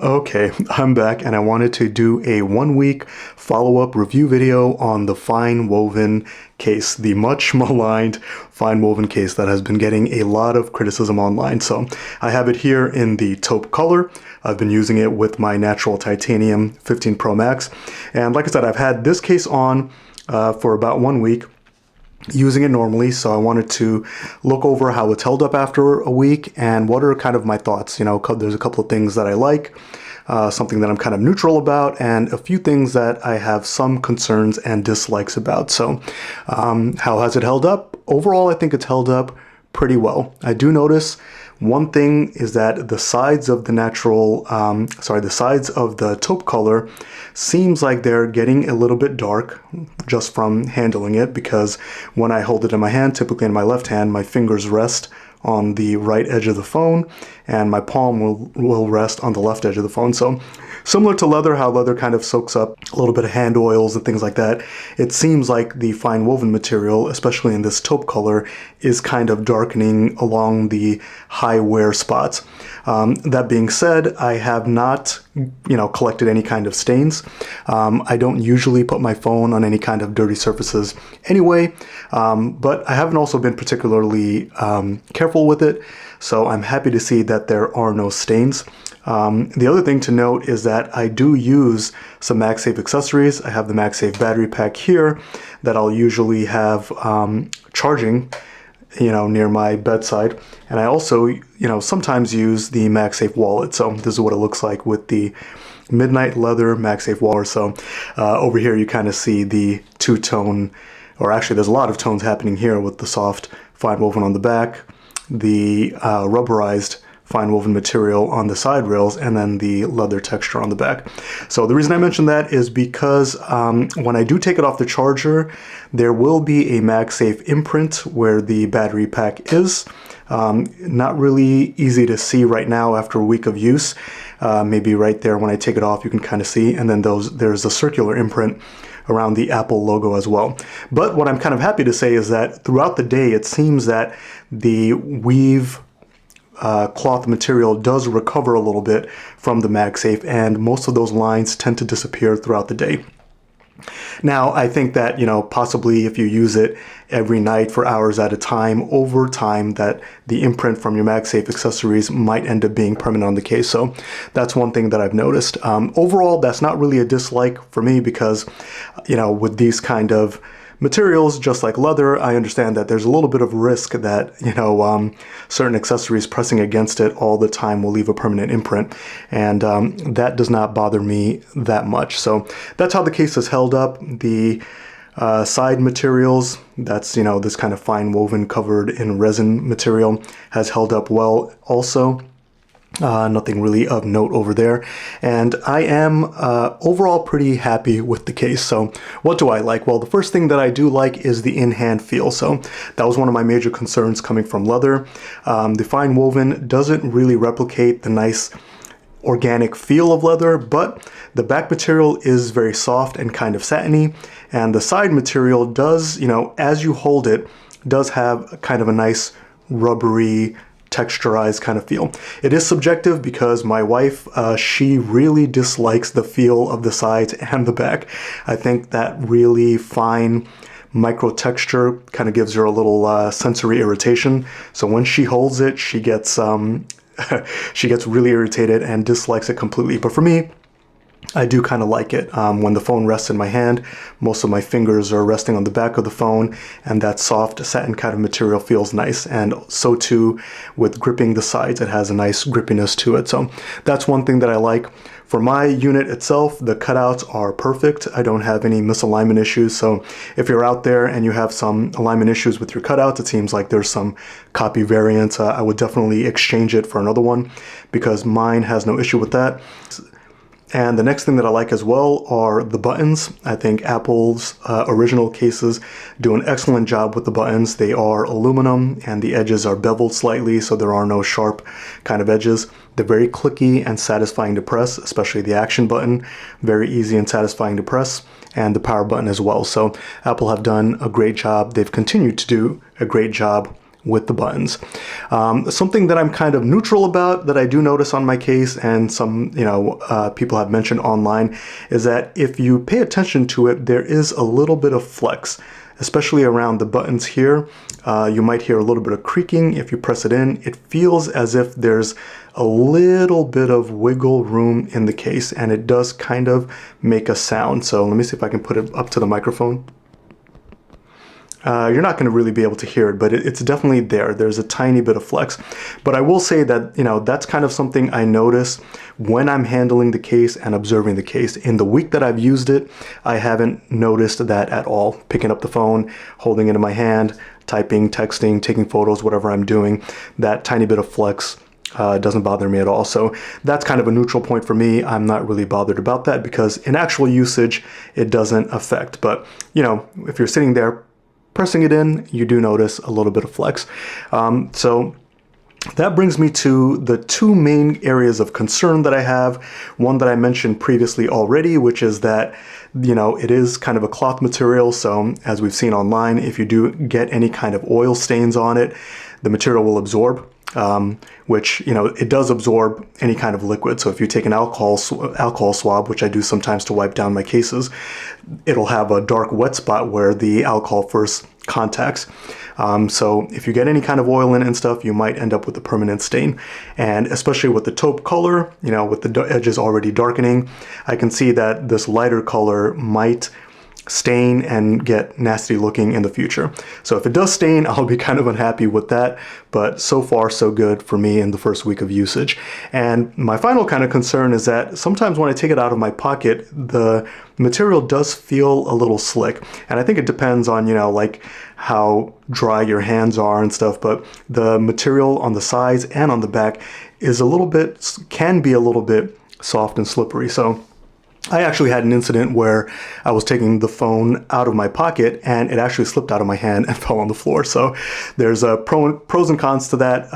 Okay, I'm back and I wanted to do a 1 week follow-up review video on the FineWoven case, the much maligned FineWoven case that has been getting a lot of criticism online. So I have it here in the taupe color. I've been using it with my natural titanium 15 Pro Max. And like I said, I've had this case on for about 1 week, using it normally, so I wanted to look over how it's held up after a week and what are kind of my thoughts. You know, there's a couple of things that I like, something that I'm kind of neutral about, and a few things that I have some concerns and dislikes about. So how has it held up? Overall, I think it's held up pretty well. I do notice one thing is that the sides of the the sides of the taupe color seems like they're getting a little bit dark just from handling it, because when I hold it in my hand, typically in my left hand, my fingers rest on the right edge of the phone and my palm will rest on the left edge of the phone. So similar to leather, how leather kind of soaks up a little bit of hand oils and things like that, it seems like the FineWoven material, especially in this taupe color, is kind of darkening along the high wear spots. That being said, I have not, collected any kind of stains. I don't usually put my phone on any kind of dirty surfaces anyway, but I haven't also been particularly careful with it, so I'm happy to see that there are no stains. The other thing to note is that I do use some MagSafe accessories. I have the MagSafe battery pack here that I'll usually have charging, near my bedside. And I also, sometimes use the MagSafe wallet. So this is what it looks like with the Midnight Leather MagSafe wallet. So over here you kind of see the two-tone, or actually there's a lot of tones happening here with the soft FineWoven on the back, the rubberized FineWoven material on the side rails, and then the leather texture on the back. So the reason I mention that is because when I do take it off the charger, there will be a MagSafe imprint where the battery pack is. Not really easy to see right now after a week of use. Maybe right there when I take it off you can kind of see, and then there's a circular imprint around the Apple logo as well. But what I'm kind of happy to say is that throughout the day it seems that the weave cloth material does recover a little bit from the MagSafe, and most of those lines tend to disappear throughout the day. Now, I think that, possibly if you use it every night for hours at a time, over time, that the imprint from your MagSafe accessories might end up being permanent on the case. So that's one thing that I've noticed. Overall, that's not really a dislike for me because, with these kind of materials, just like leather, I understand that there's a little bit of risk that, certain accessories pressing against it all the time will leave a permanent imprint. And that does not bother me that much. So that's how the case is held up. The side materials, that's, this kind of FineWoven covered in resin material, has held up well also. Nothing really of note over there, and I am overall pretty happy with the case. So what do I like? Well, the first thing that I do like is the in-hand feel. So that was one of my major concerns coming from leather. The FineWoven doesn't really replicate the nice organic feel of leather, but the back material is very soft and kind of satiny, and the side material does, as you hold it, does have kind of a nice rubbery, texturized kind of feel. It is subjective because my wife, she really dislikes the feel of the sides and the back. I think that really fine micro texture kind of gives her a little sensory irritation. So when she holds it, she gets she gets really irritated and dislikes it completely. But for me, I do kind of like it. When the phone rests in my hand, most of my fingers are resting on the back of the phone, and that soft satin kind of material feels nice. And so too with gripping the sides, it has a nice grippiness to it. So that's one thing that I like. For my unit itself, the cutouts are perfect. I don't have any misalignment issues. So if you're out there and you have some alignment issues with your cutouts, it seems like there's some copy variants, I would definitely exchange it for another one because mine has no issue with that. And the next thing that I like as well are the buttons. I think Apple's original cases do an excellent job with the buttons. They are aluminum and the edges are beveled slightly, so there are no sharp kind of edges. They're very clicky and satisfying to press, especially the action button. Very easy and satisfying to press, and the power button as well. So Apple have done a great job. They've continued to do a great job with the buttons. Something that I'm kind of neutral about that I do notice on my case, and some people have mentioned online, is that if you pay attention to it, there is a little bit of flex, especially around the buttons here. You might hear a little bit of creaking. If you press it in, it feels as if there's a little bit of wiggle room in the case, and it does kind of make a sound. So let me see if I can put it up to the microphone. You're not going to really be able to hear it, but it's definitely there. There's a tiny bit of flex. But I will say that, that's kind of something I notice when I'm handling the case and observing the case. In the week that I've used it, I haven't noticed that at all. Picking up the phone, holding it in my hand, typing, texting, taking photos, whatever I'm doing, that tiny bit of flex doesn't bother me at all. So that's kind of a neutral point for me. I'm not really bothered about that because in actual usage, it doesn't affect. But, if you're sitting there pressing it in, you do notice a little bit of flex. So that brings me to the two main areas of concern that I have. One that I mentioned previously already, which is that, it is kind of a cloth material. So as we've seen online, if you do get any kind of oil stains on it, the material will absorb. Which, it does absorb any kind of liquid. So if you take an alcohol swab, which I do sometimes to wipe down my cases, it'll have a dark wet spot where the alcohol first contacts. So if you get any kind of oil in it and stuff, you might end up with a permanent stain. And especially with the taupe color, with the edges already darkening, I can see that this lighter color might stain and get nasty looking in the future. So if it does stain, I'll be kind of unhappy with that, but so far so good for me in the first week of usage. And my final kind of concern is that sometimes when I take it out of my pocket, the material does feel a little slick. And I think it depends on, like how dry your hands are and stuff, but the material on the sides and on the back is can be a little bit soft and slippery. So I actually had an incident where I was taking the phone out of my pocket and it actually slipped out of my hand and fell on the floor. So there's pros and cons to that.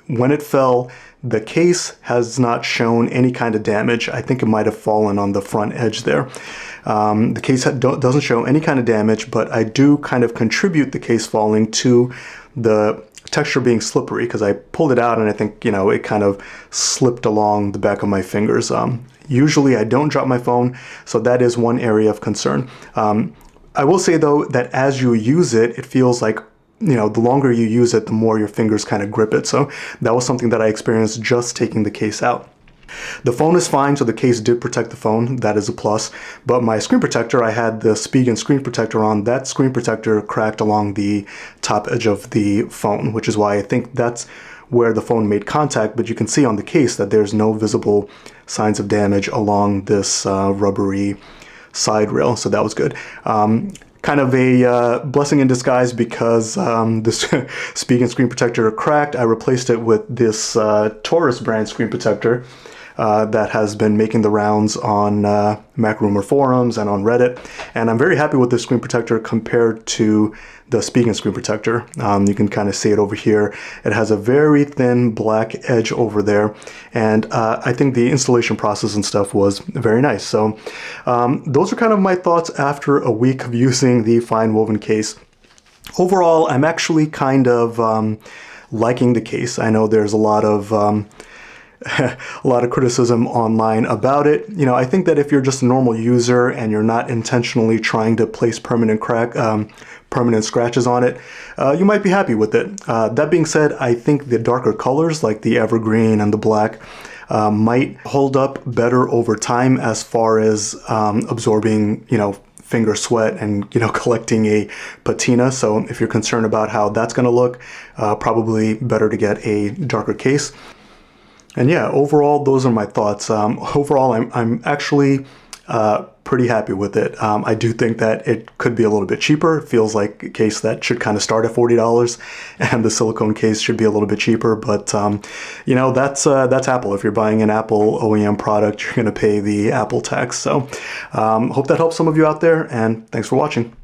When it fell, the case has not shown any kind of damage. I think it might have fallen on the front edge there. The case doesn't show any kind of damage, but I do kind of contribute the case falling to the texture being slippery because I pulled it out and I think, it kind of slipped along the back of my fingers. Usually I don't drop my phone, so that is one area of concern. I will say though that as you use it, it feels like, the longer you use it, the more your fingers kind of grip it. So that was something that I experienced just taking the case out. The phone is fine, so the case did protect the phone. That is a plus. But my screen protector, I had the Spigen screen protector on. That screen protector cracked along the top edge of the phone, which is why I think that's where the phone made contact. But you can see on the case that there's no visible signs of damage along this rubbery side rail. So that was good. Kind of a blessing in disguise because this Spigen screen protector cracked. I replaced it with this Taurus brand screen protector that has been making the rounds on Mac Rumor forums and on Reddit. And I'm very happy with this screen protector compared to the Spigen screen protector. You can kind of see it over here. It has a very thin black edge over there. And I think the installation process and stuff was very nice. So those are kind of my thoughts after a week of using the FineWoven case. Overall, I'm actually kind of liking the case. I know there's a lot of criticism online about it. I think that if you're just a normal user and you're not intentionally trying to place permanent scratches on it, you might be happy with it. That being said, I think the darker colors like the evergreen and the black might hold up better over time as far as absorbing, finger sweat and collecting a patina. So if you're concerned about how that's going to look, probably better to get a darker case. And yeah, overall, those are my thoughts. Overall, I'm actually pretty happy with it. I do think that it could be a little bit cheaper. It feels like a case that should kind of start at $40, and the silicone case should be a little bit cheaper. But that's Apple. If you're buying an Apple OEM product, you're going to pay the Apple tax. So hope that helps some of you out there, and thanks for watching.